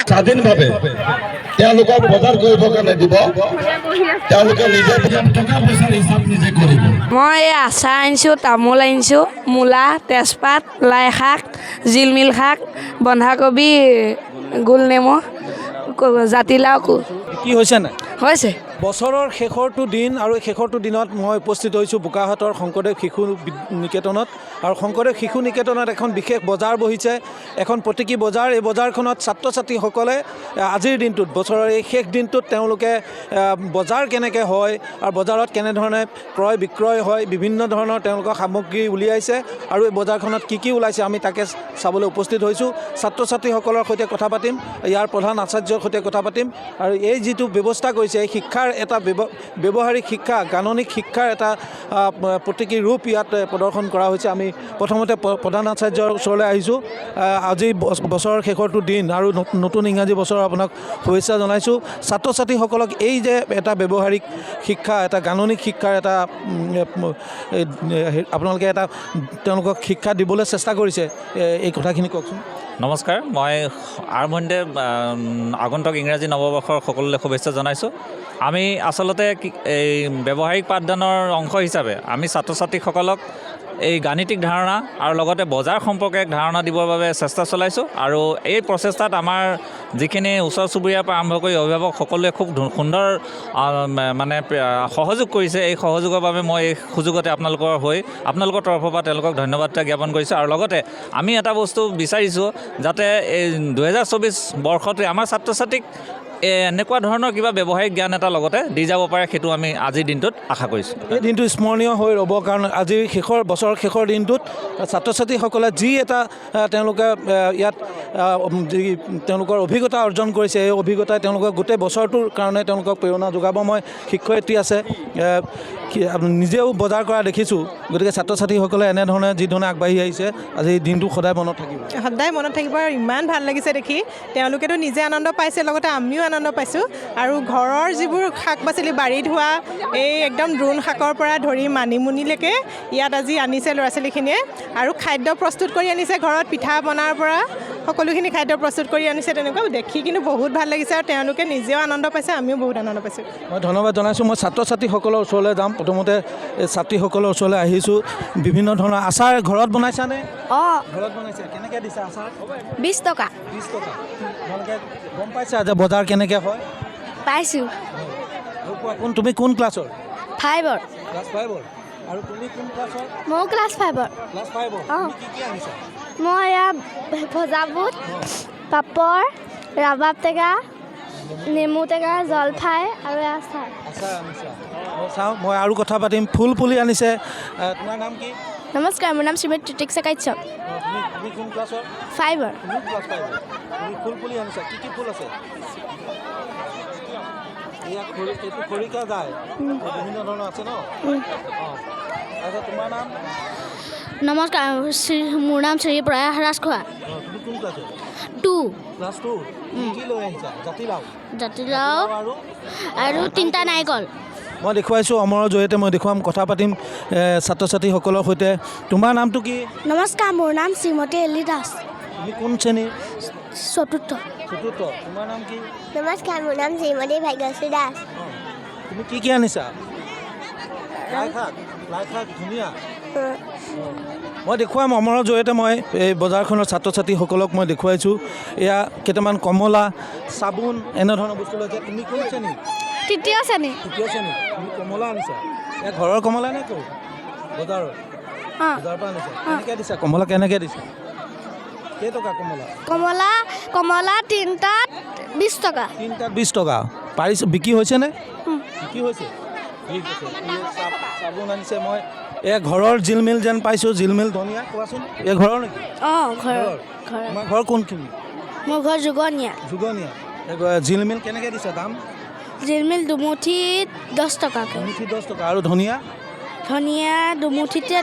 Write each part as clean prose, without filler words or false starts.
স্বাধীনভাৱে তেওঁলোকক বজাৰ কৰিবৰ কাৰণে দিব, তেওঁলোকে নিজে টকা পইচাৰ হিচাপ নিজে কৰিব। মই আচাৰ আনিছোঁ, তামোল আনিছোঁ, মূলা, তেজপাত, লাই শাক, জিলমিল শাক, বন্ধাকবি, গোলনেমু, জাতিলাও কি হৈছে নাই হৈছে। বছৰৰ শেষৰটো দিন আৰু শেষৰটো দিনত মই উপস্থিত হৈছোঁ বোকাখাটৰ শংকৰদেৱ শিশু নিকেতনত। আৰু শংকৰদেৱ শিশু নিকেতনত এখন বিশেষ বজাৰ বহিছে, এখন প্ৰতীকী বজাৰ। এই বজাৰখনত ছাত্ৰ ছাত্ৰীসকলে আজিৰ দিনটোত, বছৰৰ এই শেষ দিনটোত তেওঁলোকে বজাৰ কেনেকৈ হয় আৰু বজাৰত কেনেধৰণে ক্ৰয় বিক্ৰয় হয়, বিভিন্ন ধৰণৰ তেওঁলোকৰ সামগ্ৰী উলিয়াইছে আৰু এই বজাৰখনত কি ওলাইছে আমি তাকে চাবলৈ উপস্থিত হৈছোঁ। ছাত্ৰ ছাত্ৰীসকলৰ সৈতে কথা পাতিম, ইয়াৰ প্ৰধান আচাৰ্যৰ সৈতে কথা পাতিম। আৰু এই যিটো ব্যৱস্থা কৰিছে, এই শিক্ষাৰ এটা ব্যৱহাৰিক শিক্ষা, গাণনিক শিক্ষাৰ এটা প্ৰতীকী ৰূপ ইয়াত প্ৰদৰ্শন কৰা হৈছে। আমি প্ৰথমতে প্ৰধান আচাৰ্যৰ ওচৰলৈ আহিছোঁ। আজি বছৰৰ শেষৰটো দিন আৰু নতুন ইংৰাজী বছৰৰ আপোনাক শুভেচ্ছা জনাইছোঁ। ছাত্ৰ ছাত্ৰীসকলক এই যে এটা ব্যৱহাৰিক শিক্ষা, এটা গাণনিক শিক্ষাৰ এটা আপোনালোকে এটা তেওঁলোকক শিক্ষা দিবলৈ চেষ্টা কৰিছে, এই কথাখিনি কওকচোন। নমস্কাৰ, মই আৰম্ভণিতে আগন্তুক ইংৰাজী নৱবৰ্ষৰ সকলোলৈ শুভেচ্ছা জনাইছোঁ। আমি আচলতে এই ব্যৱহাৰিক পাঠদানৰ অংশ হিচাপে আমি ছাত্ৰ ছাত্ৰীসকলক এই গাণিতিক ধাৰণা আৰু লগতে বজাৰ সম্পৰ্কে এক ধাৰণা দিবৰ বাবে চেষ্টা চলাইছোঁ। আৰু এই প্ৰচেষ্টাত আমাৰ যিখিনি ওচৰ চুবুৰীয়াৰ পৰা আৰম্ভ কৰি অভিভাৱক সকলোৱে খুব সুন্দৰ মানে সহযোগ কৰিছে। এই সহযোগৰ বাবে মই এই সুযোগতে আপোনালোকৰ তৰফৰ পৰা তেওঁলোকক ধন্যবাদ জ্ঞাপন কৰিছোঁ। আৰু লগতে আমি এটা বস্তু বিচাৰিছোঁ যাতে এই 2024 বৰ্ষটোৱে আমাৰ ছাত্ৰ ছাত্ৰীক এনেকুৱা ধৰণৰ কিবা ব্যৱহাৰিক জ্ঞান এটা লগতে দি যাব পাৰে, সেইটো আমি আজিৰ দিনটোত আশা কৰিছোঁ। এই দিনটো স্মৰণীয় হৈ ৰ'ব, কাৰণ আজিৰ বছৰৰ শেষৰ দিনটোত ছাত্ৰ ছাত্ৰীসকলে যি এটা তেওঁলোকে ইয়াত তেওঁলোকৰ অভিজ্ঞতা অৰ্জন কৰিছে, এই অভিজ্ঞতাই তেওঁলোকক গোটেই বছৰটোৰ কাৰণে তেওঁলোকক প্ৰেৰণা যোগাব। মই শিক্ষয়িত্ৰী আছে, নিজেও বজাৰ কৰা দেখিছোঁ, গতিকে ছাত্ৰ ছাত্ৰীসকলে এনেধৰণে যিধৰণে আগবাঢ়ি আহিছে, আজি দিনটো সদায় মনত থাকিব, সদায় মনত থাকিব। আৰু ইমান ভাল লাগিছে দেখি, তেওঁলোকেতো নিজে আনন্দ পাইছে, লগতে আমিও আনন্দ পাইছোঁ। আৰু ঘৰৰ যিবোৰ শাক পাচলি বাৰীত হোৱা, এই একদম দ্ৰোণ শাকৰ পৰা ধৰি মানিমুনিলৈকে ইয়াত আজি আনিছে ল'ৰা ছোৱালীখিনিয়ে। আৰু খাদ্য প্ৰস্তুত কৰি আনিছে, ঘৰত পিঠা পনাৰ পৰা সকলোখিনি খাদ্য প্ৰস্তুত কৰি আনিছে। তেনেকুৱা দেখি কিন্তু বহুত ভাল লাগিছে, আৰু তেওঁলোকে নিজেও আনন্দ পাইছে, আমিও বহুত আনন্দ পাইছোঁ। মই ধন্যবাদ জনাইছোঁ। মই ছাত্ৰ ছাত্ৰীসকলৰ ওচৰলৈ যাম। প্ৰথমতে এই ছাত্ৰীসকলৰ ওচৰলৈ আহিছোঁ। বিভিন্ন ধৰণৰ আচাৰ ঘৰত বনাইছানে? অঁ, ঘৰত বনাইছে। কেনেকৈ দিছা আচাৰ? 20 টকা। 20 টকা। তোমালোকে গম পাইছা যে বজাৰ কেনেকৈ হয়? পাইছোঁ। তুমি কোন ক্লাছৰ? 5ৰ। ক্লাছ 5ৰ। আৰু তুমি কোন ক্লাছৰ? ময়ো ক্লাছ 5ৰ। ক্লাছ 5ৰ। অঁ। তুমি কি আনিছা? মই এয়া ভজা বুট, পাপৰ, ৰাবাব টেঙা, নেমু টেঙা, জলফাই আৰু আচাৰ। আচাৰ আনিছা। চাওঁ, মই আৰু কথা পাতিম। ফুল পুলি আনিছে। তোমাৰ নাম কি? নমস্কাৰ, মোৰ নাম শ্ৰীমতী তিতিক্ষা কাশ্যপ। তুমি কোন ক্লাছৰ? 5ৰ। তুমি ক্লাছ 5ৰ। তুমি ফুল পুলি আনিছা। কি ফুল আছে? এইটো খৰিকা যায়, বিভিন্ন ধৰণৰ আছে ন? অঁ। তাৰপিছত তোমাৰ নাম? নমস্কাৰ, মোৰ নাম শ্ৰী প্ৰয়াস ৰাজখোৱা। তুমি কোন ক্লাছৰ? 2। ক্লাছ 2। কি লৈ আহিছা? জাতিলাও আৰু 3টা নাৰিকল। মই দেখুৱাইছোঁ, অমৰৰ জৰিয়তে মই দেখুৱাম, কথা পাতিম ছাত্ৰ ছাত্ৰীসকলৰ সৈতে। তোমাৰ নামটো কি? নমস্কাৰ, মোৰ নাম শ্ৰীমতী এলি দাস। তুমি কোন শ্ৰেণীৰ? 4ৰ্থ। তোমাৰ নাম কি? নমস্কাৰ, মোৰ নাম শ্ৰীমতী ভাগ্যশ্ৰী দাস। তুমি কি আনিছা? লাই শাক ধুনীয়া। মই দেখুৱাম, অমৰৰ জৰিয়তে মই এই বজাৰখনৰ ছাত্ৰ ছাত্ৰীসকলক মই দেখুৱাইছোঁ। এয়া কেইটামান কমলা, চাবোন, এনেধৰণৰ বস্তু লৈছে। তুমি কোন শ্ৰেণী? 3য় শ্ৰেণী। 3য় শ্ৰেণী। তুমি কমলা আনিছা? এয়া ঘৰৰ কমলা নে ক'ৰ? বজাৰৰ পৰা আনিছা। কেনেকৈ দিছা কমলা? কেনেকৈ দিছা? কেইটকা কমলা? কমলা 3টাত 20 টকা। 3টাত 20 টকা। পাৰিছে? বিক্ৰী হৈছেনে? বিক্ৰী হৈছে। ঠিক আছে। চাবোন আনিছে। মই এয়া ঘৰৰ জিলমিল যেন পাইছোঁ। জিলমিল ধনিয়া, কোৱাচোন, এয়া ঘৰৰ নেকি? অঁ, ঘৰৰ। তোমাৰ ঘৰ কোনখিনি? মোৰ ঘৰ জুগনীয়া। জিলমিল কেনেকৈ দিছা দাম? জিলমিল দুমুঠিত 10 টকাকৈ। 10 টকা। আৰু ধনিয়া? ধনিয়া দুমুঠিতে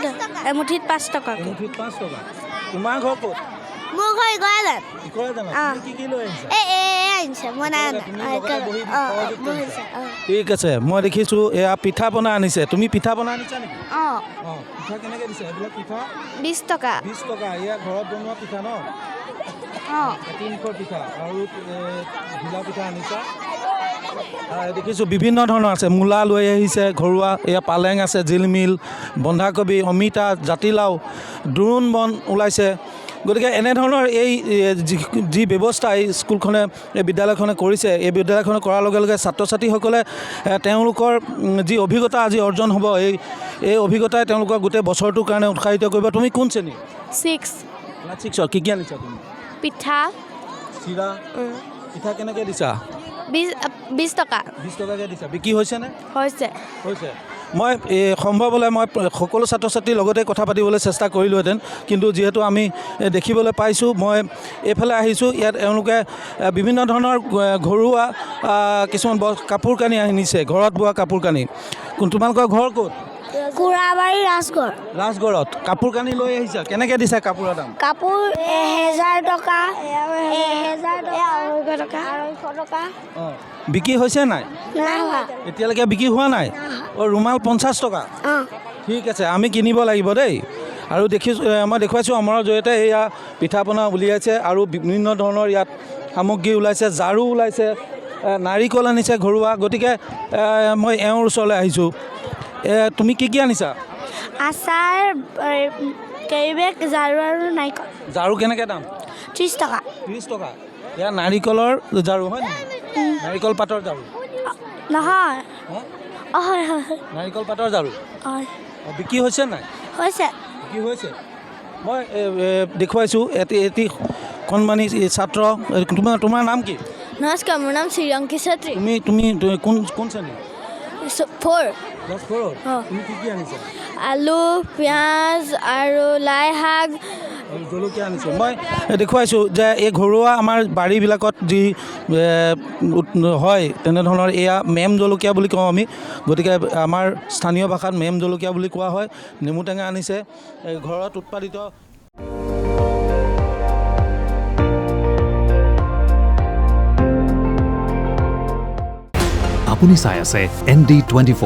এমুঠিত 5 টকাকৈ। এমুঠিত 5 টকা। তোমাৰ ঘৰ ক'ত? মোৰ ঘৰ ইকৰাজান। ইকৰাজানত। কি লৈ আহিছা? আনিছে মই নাই অনা বহিছে ঠিক আছে মই দেখিছোঁ এয়া পিঠা পনা আনিছে তুমি পিঠা পনা আনিছা নেকি অঁ পিঠা কেনেকৈ দিছে এইবিলাক পিঠা 20 টকা 20 টকা এয়া ঘৰত বনোৱা পিঠা ন অঁ তিনিশৰ পিঠা আৰু ঘিলা পিঠা আনিছা দেখিছোঁ বিভিন্ন ধৰণৰ আছে মূলা লৈ আহিছে ঘৰুৱা এয়া পালেং আছে জিলমিল বন্ধাকবি অমিতা জাতিলাও দ্ৰোণ বন ওলাইছে গতিকে এনেধৰণৰ এই যি ব্যৱস্থা এই স্কুলখনে এই বিদ্যালয়খনে কৰিছে এই বিদ্যালয়খনে কৰাৰ লগে লগে ছাত্ৰ ছাত্ৰীসকলে তেওঁলোকৰ যি অভিজ্ঞতা আজি অৰ্জন হ'ব এই অভিজ্ঞতাই তেওঁলোকৰ গোটেই বছৰটোৰ কাৰণে উৎসাহিত কৰিব তুমি কোন শ্ৰেণী 6 6 কি আনিছা তুমি পিঠা চিৰা পিঠা কেনেকৈ দিছা 20 টকা 20 টকাকৈ দিছা বিক্ৰী হৈছেনে হৈছে মই সম্ভৱ হ'লে মই সকলো ছাত্ৰ ছাত্ৰীৰ লগতে কথা পাতিবলৈ চেষ্টা কৰিলোহেঁতেন কিন্তু যিহেতু আমি দেখিবলৈ পাইছোঁ মই এইফালে আহিছোঁ ইয়াত এওঁলোকে বিভিন্ন ধৰণৰ ঘৰুৱা কিছুমান কাপোৰ কানি আনিছে ঘৰত বোৱা কাপোৰ কানি তোমালোকৰ ঘৰ ক'ত কুৰাবাৰী ৰাজগড়ত কাপোৰ কানি লৈ আহিছা কেনেকৈ দিছা কাপোৰৰ দাম কাপোৰ 1000 টকা 250 টকা বিক্ৰী হৈছে নাই এতিয়ালৈকে বিক্ৰী হোৱা নাই ৰুমাল 50 টকা ঠিক আছে আমি কিনিব লাগিব দেই আৰু দেখিছোঁ মই দেখুৱাইছোঁ আমাৰ জৰিয়তে এয়া পিঠা পনা উলিয়াইছে আৰু বিভিন্ন ধৰণৰ ইয়াত সামগ্ৰী ওলাইছে ঝাৰু ওলাইছে নাৰিকল আনিছে ঘৰুৱা গতিকে মই এওঁৰ ওচৰলৈ আহিছোঁ তুমি কি আনিছা আচাৰ কেৰিবেগ ঝাৰু আৰু নাৰিকল ঝাৰু কেনেকৈ দাম 30 টকা 30 টকা এয়া নাৰিকলৰ ঝাৰু হয় নেকি নাৰিকল পাতৰ ঝাৰু নহয় হয় নাৰিকল পাতৰ ঝাৰু বিক্ৰী হৈছে নাই বিক্ৰী হৈছে মই দেখুৱাইছোঁ এটি কণমানি ছাত্ৰ তোমাৰ নাম কি নমস্কাৰ মোৰ নাম শ্ৰীৰংকি চেত্ৰী তুমি কোন শ্ৰেণী 4 ক্লাছ 4 তুমি কি আনিছা আলু পিঁয়াজ আৰু লাই শাক জলকীয়া আনিছে মই দেখুৱাইছোঁ যে এই ঘৰুৱা আমাৰ বাৰীবিলাকত যি হয় তেনেধৰণৰ এয়া মেম জলকীয়া বুলি কওঁ আমি গতিকে আমাৰ স্থানীয় ভাষাত মেম জলকীয়া বুলি কোৱা হয় নেমু টেঙা আনিছে ঘৰত উৎপাদিত আপুনি চাই আছে ND24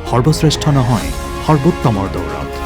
সৰ্বশ্ৰেষ্ঠ নহয় সৰ্বোত্তমৰ দৌৰত